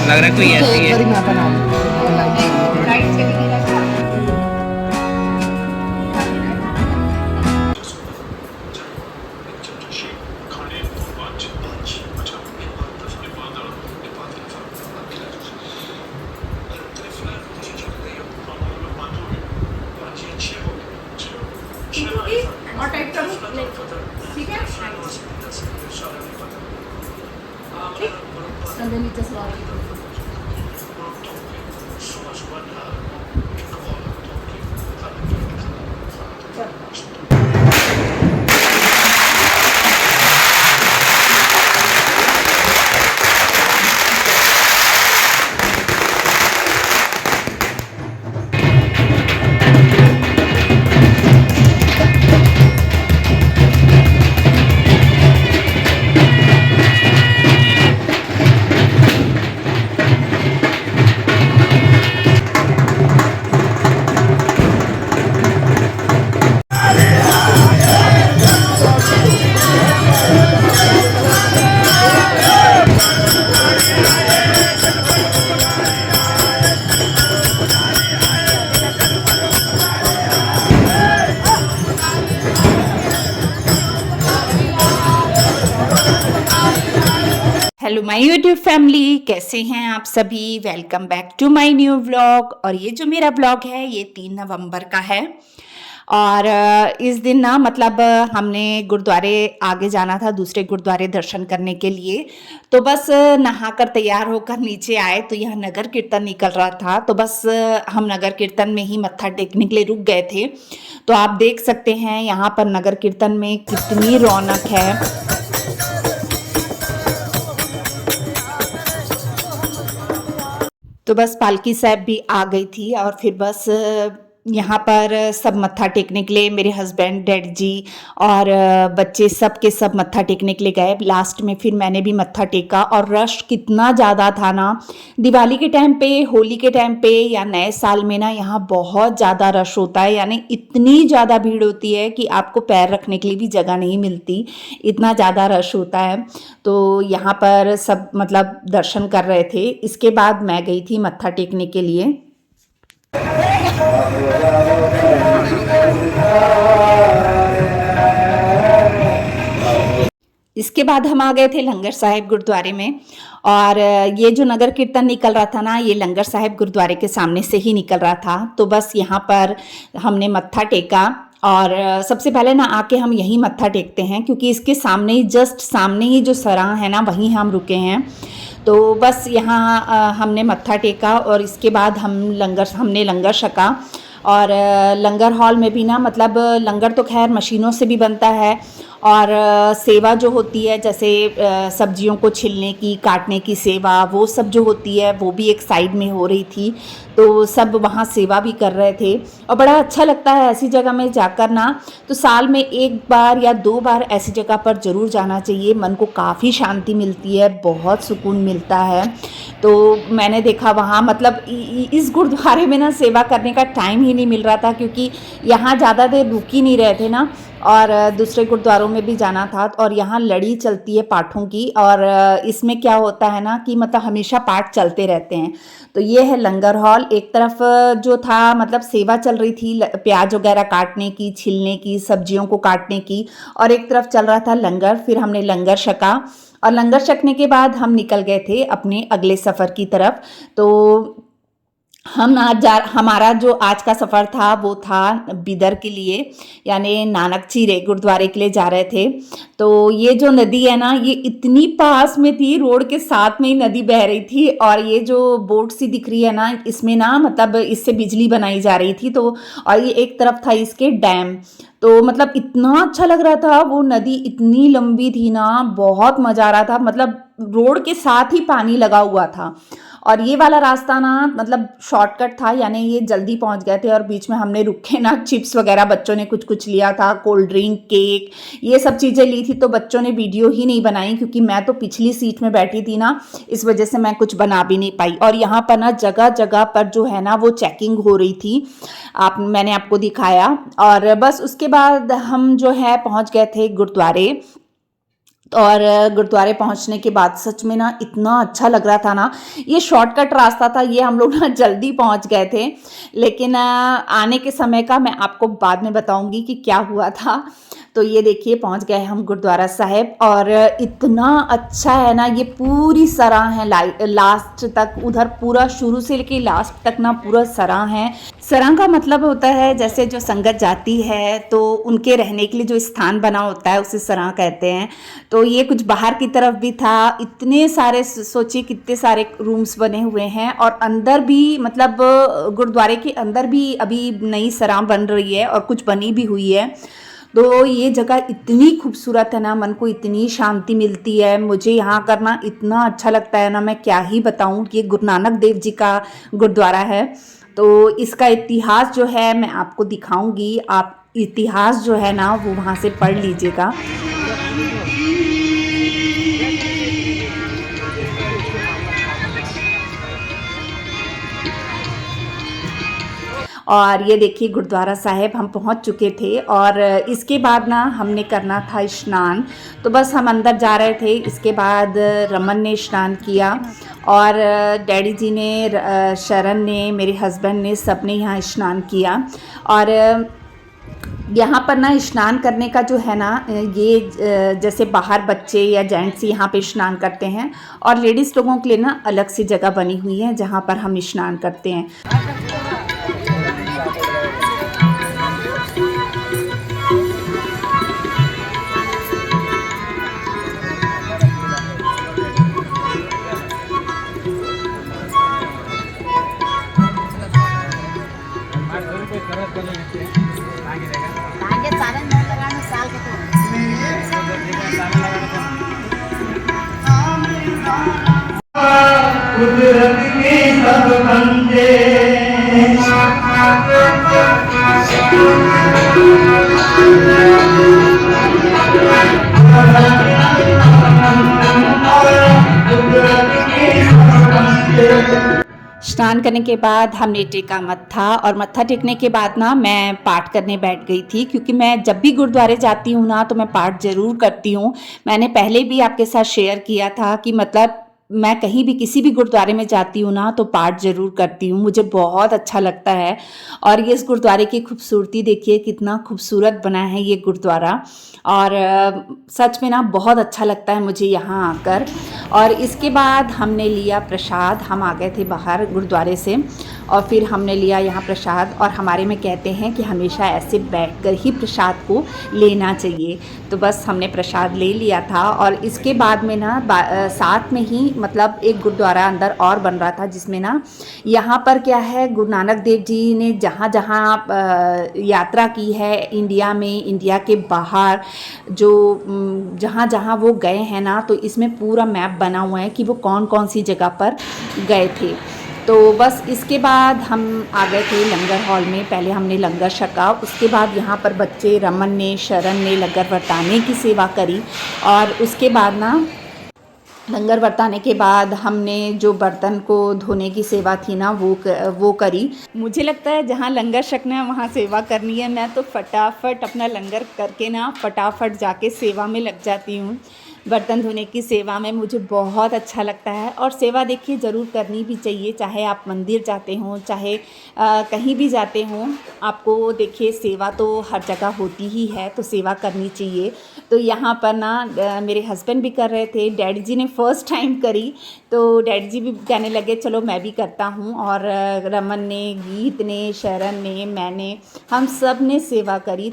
लग रहा है कोई ठीक है, ऐसी एक है। बारी मैं बना लूँ। राइट से भी रखा। और टाइप करूँ ठीक है। ठीक कंधे नीचे सवार हेलो माय यूट्यूब फैमिली, कैसे हैं आप सभी। Welcome back to my new vlog. और ये जो मेरा ब्लॉग है ये 3 नवंबर का है। और इस दिन ना मतलब हमने गुरुद्वारे आगे जाना था, दूसरे गुरुद्वारे दर्शन करने के लिए। तो बस नहाकर तैयार होकर नीचे आए तो यह नगर कीर्तन निकल रहा था। तो बस हम नगर कीर्तन में ही मत्था टेकने के लिए रुक गए थे। तो आप देख सकते हैं यहाँ पर नगर कीर्तन में कितनी रौनक है। तो बस पालकी साहब भी आ गई थी और फिर बस यहाँ पर सब मत्था टेकने के लिए मेरे हस्बैंड, डैड जी और बच्चे सब के सब मत्था टेकने के लिए गए। लास्ट में फिर मैंने भी मत्था टेका और रश कितना ज़्यादा था ना। दिवाली के टाइम पे, होली के टाइम पे या नए साल में ना यहाँ बहुत ज़्यादा रश होता है। यानी इतनी ज़्यादा भीड़ होती है कि आपको पैर रखने के लिए भी जगह नहीं मिलती, इतना ज़्यादा रश होता है। तो यहाँ पर सब मतलब दर्शन कर रहे थे। इसके बाद मैं गई थी मत्था टेकने के लिए। इसके बाद हम आ गए थे लंगर साहिब गुरुद्वारे में। और ये जो नगर कीर्तन निकल रहा था ना, ये लंगर साहिब गुरुद्वारे के सामने से ही निकल रहा था। तो बस यहाँ पर हमने मत्था टेका। और सबसे पहले ना आके हम यहीं मत्था टेकते हैं क्योंकि इसके सामने ही, जस्ट सामने ही जो सराह है ना, वहीं हम रुके हैं। तो बस यहाँ हमने मत्था टेका और इसके बाद हमने लंगर छका। और लंगर हॉल में भी ना मतलब लंगर तो खैर मशीनों से भी बनता है। और सेवा जो होती है, जैसे सब्जियों को छिलने की, काटने की सेवा, वो सब जो होती है वो भी एक साइड में हो रही थी। तो सब वहाँ सेवा भी कर रहे थे और बड़ा अच्छा लगता है ऐसी जगह में जाकर ना। तो साल में 1 बार या 2 बार ऐसी जगह पर ज़रूर जाना चाहिए। मन को काफ़ी शांति मिलती है, बहुत सुकून मिलता है। तो मैंने देखा वहाँ मतलब इस गुरुद्वारे में ना सेवा करने का टाइम ही नहीं मिल रहा था क्योंकि यहाँ ज़्यादा देर रुक ही नहीं रहे थे ना। और दूसरे गुरुद्वारों में भी जाना था और यहाँ लड़ी चलती है पाठों की। और इसमें क्या होता है ना कि मतलब हमेशा पाठ चलते रहते हैं। तो ये है लंगर हॉल। एक तरफ जो था मतलब सेवा चल रही थी प्याज वगैरह काटने की, छिलने की, सब्जियों को काटने की, और एक तरफ चल रहा था लंगर। फिर हमने लंगर छका और लंगर छकने के बाद हम निकल गए थे अपने अगले सफ़र की तरफ। तो हमारा जो आज का सफ़र था वो था बिदर के लिए, यानी नानक चीरे गुरुद्वारे के लिए जा रहे थे। तो ये जो नदी है ना, ये इतनी पास में थी, रोड के साथ में ही नदी बह रही थी। और ये जो बोट सी दिख रही है ना, इसमें ना मतलब इससे बिजली बनाई जा रही थी। तो और ये एक तरफ था इसके डैम। तो मतलब इतना अच्छा लग रहा था, वो नदी इतनी लंबी थी ना, बहुत मज़ा आ रहा था। मतलब रोड के साथ ही पानी लगा हुआ था। और ये वाला रास्ता ना मतलब शॉर्टकट था, यानी ये जल्दी पहुंच गए थे। और बीच में हमने रुके ना, चिप्स वगैरह बच्चों ने कुछ कुछ लिया था, कोल्ड ड्रिंक, केक, ये सब चीज़ें ली थी। तो बच्चों ने वीडियो ही नहीं बनाई क्योंकि मैं तो पिछली सीट में बैठी थी ना, इस वजह से मैं कुछ बना भी नहीं पाई। और यहाँ पर ना जगह जगह पर जो है ना वो चेकिंग हो रही थी, मैंने आपको दिखाया। और बस उसके बाद हम जो है पहुँच गए थे गुरुद्वारे। और गुरुद्वारे पहुंचने के बाद सच में ना इतना अच्छा लग रहा था ना। ये शॉर्टकट रास्ता था, ये हम लोग ना जल्दी पहुंच गए थे, लेकिन आने के समय का मैं आपको बाद में बताऊंगी कि क्या हुआ था। तो ये देखिए पहुंच गए हम गुरुद्वारा साहिब, और इतना अच्छा है ना, ये पूरी सराह है लास्ट तक, उधर पूरा शुरू से लेके लास्ट तक ना पूरा सराह है। सराह का मतलब होता है जैसे जो संगत जाती है तो उनके रहने के लिए जो स्थान बना होता है उसे सराह कहते हैं। तो ये कुछ बाहर की तरफ भी था, इतने सारे, सोचिए कितने सारे रूम्स बने हुए हैं, और अंदर भी मतलब गुरुद्वारे के अंदर भी अभी नई सराह बन रही है और कुछ बनी भी हुई है। तो ये जगह इतनी खूबसूरत है ना, मन को इतनी शांति मिलती है, मुझे यहाँ करना इतना अच्छा लगता है ना, मैं क्या ही बताऊँ। ये गुरु नानक देव जी का गुरुद्वारा है, तो इसका इतिहास जो है मैं आपको दिखाऊंगी, आप इतिहास जो है ना वो वहाँ से पढ़ लीजिएगा। और ये देखिए गुरुद्वारा साहिब हम पहुंच चुके थे, और इसके बाद ना हमने करना था स्नान, तो बस हम अंदर जा रहे थे। इसके बाद रमन ने स्नान किया, और डैडी जी ने, शरण ने, मेरे हस्बैंड ने, सब ने यहाँ स्नान किया। और यहाँ पर ना स्नान करने का जो है ना, ये जैसे बाहर बच्चे या जेंट्स यहाँ पे स्नान करते हैं, और लेडीज़ लोगों के लिए ना अलग सी जगह बनी हुई है जहाँ पर हम स्नान करते हैं। आगे सारे नोट लगाने साल के तो कुदरत के सब बंदे स्नान करने के बाद हमने टेका मत्था, और मत्था टेकने के बाद ना मैं पाठ करने बैठ गई थी, क्योंकि मैं जब भी गुरुद्वारे जाती हूँ ना तो मैं पाठ ज़रूर करती हूँ। मैंने पहले भी आपके साथ शेयर किया था कि मतलब मैं कहीं भी किसी भी गुरुद्वारे में जाती हूँ ना तो पाठ ज़रूर करती हूँ, मुझे बहुत अच्छा लगता है। और ये इस गुरुद्वारे की खूबसूरती देखिए, कितना खूबसूरत बना है ये गुरुद्वारा, और सच में ना बहुत अच्छा लगता है मुझे यहाँ आकर। और इसके बाद हमने लिया प्रसाद, हम आ गए थे बाहर गुरुद्वारे से, और फिर हमने लिया यहाँ प्रसाद, और हमारे में कहते हैं कि हमेशा ऐसे बैठकर ही प्रसाद को लेना चाहिए। तो बस हमने प्रसाद ले लिया था, और इसके बाद में ना साथ में ही मतलब एक गुरुद्वारा अंदर और बन रहा था, जिसमें ना यहाँ पर क्या है, गुरु नानक देव जी ने जहाँ जहाँ यात्रा की है इंडिया में, इंडिया के बाहर जो जहाँ जहाँ वो गए हैं ना, तो इसमें पूरा मैप बना हुआ है कि वो कौन कौन सी जगह पर गए थे। तो बस इसके बाद हम आ गए थे लंगर हॉल में, पहले हमने लंगर छका, उसके बाद यहाँ पर बच्चे रमन ने, शरण ने लंगर बरताने की सेवा करी, और उसके बाद ना लंगर बरताने के बाद हमने जो बर्तन को धोने की सेवा थी ना वो करी। मुझे लगता है जहाँ लंगर छकना है वहाँ सेवा करनी है, मैं तो फटाफट अपना लंगर करके ना फटाफट जाके सेवा में लग जाती हूँ। बर्तन धोने की सेवा में मुझे बहुत अच्छा लगता है, और सेवा देखिए ज़रूर करनी भी चाहिए, चाहे आप मंदिर जाते हों, चाहे कहीं भी जाते हों, आपको देखिए सेवा तो हर जगह होती ही है, तो सेवा करनी चाहिए। तो यहाँ पर ना मेरे हस्बैंड भी कर रहे थे, डैडी जी ने फ़र्स्ट टाइम करी, तो डैडी जी भी कहने लगे चलो मैं भी करता हूँ, और रमन ने, गीत ने, शरण ने, मैंने, हम सब ने सेवा करी।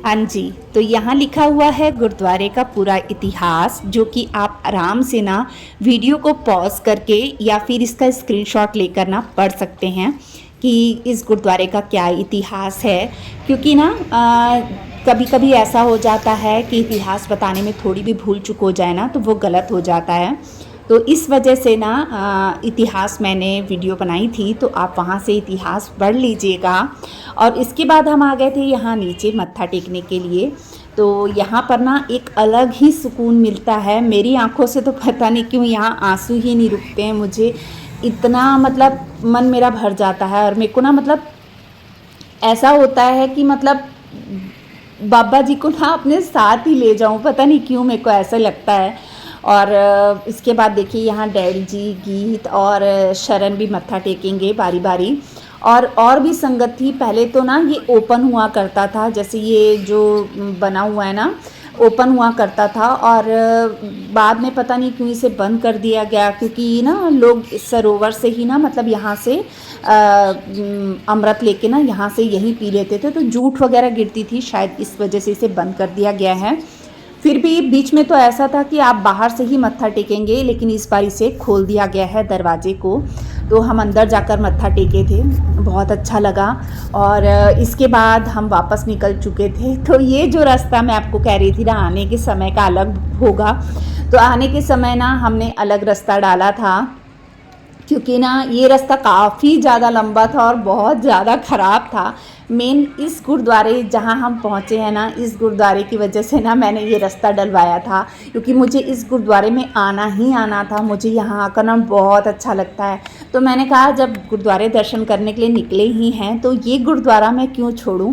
हाँ जी, तो यहाँ लिखा हुआ है गुरुद्वारे का पूरा इतिहास, जो कि आप आराम से ना वीडियो को पॉज करके या फिर इसका स्क्रीनशॉट लेकर ना पढ़ सकते हैं कि इस गुरुद्वारे का क्या इतिहास है। क्योंकि ना कभी कभी ऐसा हो जाता है कि इतिहास बताने में थोड़ी भी भूल चूक हो जाए ना तो वो गलत हो जाता है। तो इस वजह से ना इतिहास मैंने वीडियो बनाई थी, तो आप वहाँ से इतिहास पढ़ लीजिएगा। और इसके बाद हम आ गए थे यहाँ नीचे मत्था टेकने के लिए। तो यहाँ पर ना एक अलग ही सुकून मिलता है। मेरी आंखों से तो पता नहीं क्यों यहाँ आंसू ही नहीं रुकते हैं। मुझे इतना मतलब मन मेरा भर जाता है, और मेरे को ना मतलब ऐसा होता है कि मतलब बाबा जी को ना अपने साथ ही ले जाऊं, पता नहीं क्यों मेरे को ऐसा लगता है। और इसके बाद देखिए यहाँ डैडी जी, गीत और शरण भी मत्था टेकेंगे बारी बारी। और भी संगत थी। पहले तो ना ये ओपन हुआ करता था, जैसे ये जो बना हुआ है ना ओपन हुआ करता था, और बाद में पता नहीं क्यों इसे बंद कर दिया गया, क्योंकि ना लोग इस सरोवर से ही ना मतलब यहाँ से अमृत लेके ना यहाँ से यहीं पी लेते थे, तो जूठ वगैरह गिरती थी, शायद इस वजह से इसे बंद कर दिया गया है। फिर भी बीच में तो ऐसा था कि आप बाहर से ही मत्था टेकेंगे, लेकिन इस बार इसे खोल दिया गया है दरवाजे को। तो हम अंदर जाकर मत्था टेके थे, बहुत अच्छा लगा। और इसके बाद हम वापस निकल चुके थे। तो ये जो रास्ता मैं आपको कह रही थी ना आने के समय का अलग होगा, तो आने के समय ना हमने अलग रास्ता डाला था, क्योंकि ना ये रास्ता काफ़ी ज़्यादा लंबा था और बहुत ज़्यादा ख़राब था। मेन इस गुरुद्वारे जहाँ हम पहुँचे हैं ना, इस गुरुद्वारे की वजह से ना मैंने ये रास्ता डलवाया था, क्योंकि मुझे इस गुरुद्वारे में आना ही आना था। मुझे यहाँ आकर ना बहुत अच्छा लगता है। तो मैंने कहा जब गुरुद्वारे दर्शन करने के लिए निकले ही हैं तो ये गुरुद्वारा मैं क्यों छोड़ूं।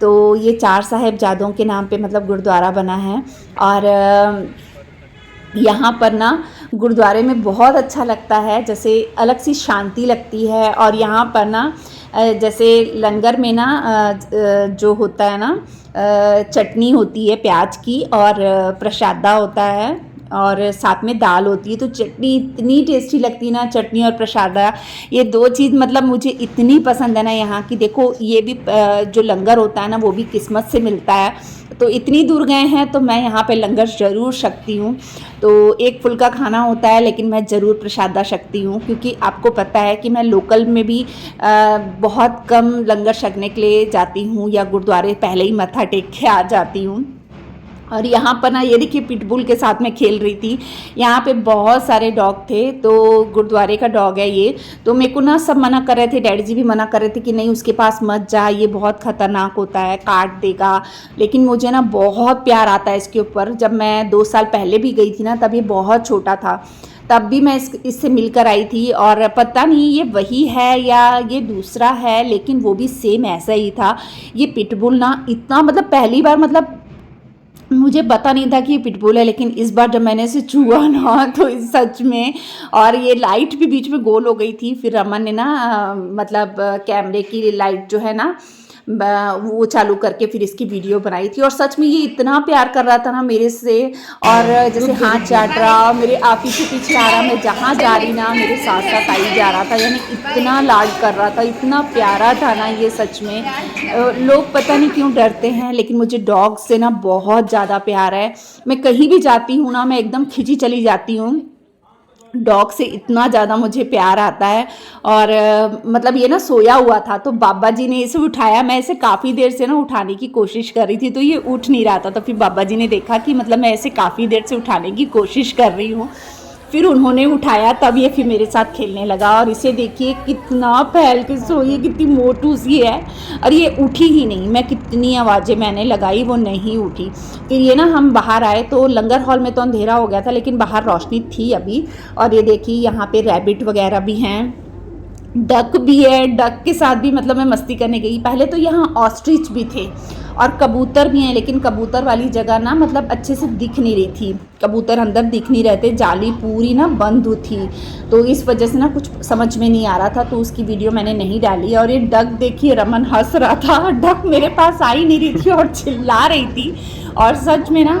तो ये 4 साहिबजादों के नाम पे मतलब गुरुद्वारा बना है। और यहाँ पर ना गुरुद्वारे में बहुत अच्छा लगता है, जैसे अलग सी शांति लगती है। और यहाँ पर ना जैसे लंगर में ना जो होता है ना चटनी होती है प्याज की, और प्रसादा होता है, और साथ में दाल होती है। तो चटनी इतनी टेस्टी लगती है ना, चटनी और प्रसादा, ये 2 चीज़ मतलब मुझे इतनी पसंद है ना यहाँ की। देखो ये भी जो लंगर होता है ना वो भी किस्मत से मिलता है। तो इतनी दूर गए हैं तो मैं यहाँ पे लंगर ज़रूर सकती हूँ। तो एक फुल्का खाना होता है, लेकिन मैं ज़रूर प्रसादा सकती हूँ, क्योंकि आपको पता है कि मैं लोकल में भी बहुत कम लंगर छकने के लिए जाती हूँ, या गुरुद्वारे पहले ही मत्था टेक के आ जाती हूँ। और यहाँ पर ना ये देखिए पिटबुल के साथ में खेल रही थी। यहाँ पे बहुत सारे डॉग थे, तो गुरुद्वारे का डॉग है ये। तो मेरे को ना सब मना कर रहे थे, डैडी जी भी मना कर रहे थे कि नहीं उसके पास मत जा, ये बहुत ख़तरनाक होता है, काट देगा। लेकिन मुझे ना बहुत प्यार आता है इसके ऊपर। जब मैं 2 साल पहले भी गई थी ना तब ये बहुत छोटा था, तब भी मैं इससे मिलकर आई थी। और पता नहीं ये वही है या ये दूसरा है, लेकिन वो भी सेम ऐसा ही था। ये पिटबुल ना इतना मतलब पहली बार मतलब मुझे पता नहीं था कि ये पिटबुल है, लेकिन इस बार जब मैंने इसे छुआ ना तो इस सच में। और ये लाइट भी बीच में गोल हो गई थी, फिर रमन ने ना मतलब कैमरे की लाइट जो है ना वो चालू करके फिर इसकी वीडियो बनाई थी। और सच में ये इतना प्यार कर रहा था ना मेरे से, और जैसे हाथ चाट रहा, मेरे आप पीछे पीछे आ रहा, मैं जहाँ जा रही ना मेरे साथ साथ आई जा रहा था, यानी इतना लाड कर रहा था, इतना प्यारा था ना ये। सच में लोग पता नहीं क्यों डरते हैं, लेकिन मुझे डॉग से ना बहुत ज़्यादा प्यार है। मैं कहीं भी जाती हूँ ना मैं एकदम खिंची चली जाती हूँ, डॉग से इतना ज़्यादा मुझे प्यार आता है। और मतलब ये ना सोया हुआ था, तो बाबा जी ने इसे उठाया। मैं इसे काफ़ी देर से ना उठाने की कोशिश कर रही थी, तो ये उठ नहीं रहा था। तो फिर बाबा जी ने देखा कि मतलब मैं इसे काफ़ी देर से उठाने की कोशिश कर रही हूँ, फिर उन्होंने उठाया, तब ये फिर मेरे साथ खेलने लगा। और इसे देखिए कितना फैल के सोई, कितनी मोटू सी है, और ये उठी ही नहीं। मैं कितनी आवाज़ें मैंने लगाई, वो नहीं उठी। फिर ये ना हम बाहर आए तो लंगर हॉल में तो अंधेरा हो गया था, लेकिन बाहर रोशनी थी अभी। और ये देखिए यहाँ पे रैबिट वगैरह भी हैं, डक भी है। डक के साथ भी मतलब मैं मस्ती करने गई। पहले तो यहाँ ऑस्ट्रिच भी थे और कबूतर भी हैं, लेकिन कबूतर वाली जगह ना मतलब अच्छे से दिख नहीं रही थी, कबूतर अंदर दिख नहीं रहे थे, जाली पूरी ना बंद थी। तो इस वजह से ना कुछ समझ में नहीं आ रहा था, तो उसकी वीडियो मैंने नहीं डाली। और ये डक देखिए, रमन हंस रहा था, डक मेरे पास आ ही नहीं रही थी और चिल्ला रही थी। और सच में ना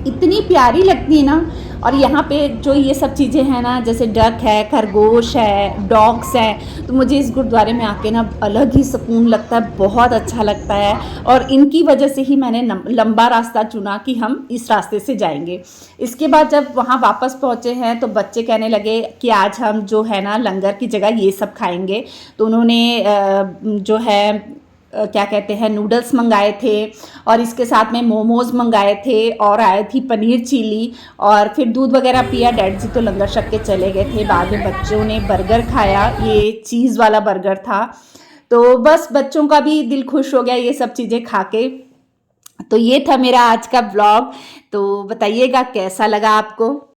इतनी प्यारी लगती है ना। और यहाँ पे जो ये सब चीज़ें हैं ना, जैसे डक है, खरगोश है, डॉग्स हैं, तो मुझे इस गुरुद्वारे में आके ना अलग ही सुकून लगता है, बहुत अच्छा लगता है। और इनकी वजह से ही मैंने लंबा रास्ता चुना कि हम इस रास्ते से जाएंगे। इसके बाद जब वहाँ वापस पहुँचे हैं तो बच्चे कहने लगे कि आज हम जो है ना लंगर की जगह ये सब खाएंगे। तो उन्होंने जो है क्या कहते हैं नूडल्स मंगाए थे और इसके साथ में मोमोज़ मंगाए थे और आई थी पनीर चिली और फिर दूध वगैरह पिया। डैड जी तो लंगर छक के चले गए थे। बाद में बच्चों ने बर्गर खाया, ये चीज़ वाला बर्गर था। तो बस बच्चों का भी दिल खुश हो गया ये सब चीज़ें खा के। तो ये था मेरा आज का व्लॉग। तो बताइएगा कैसा लगा आपको।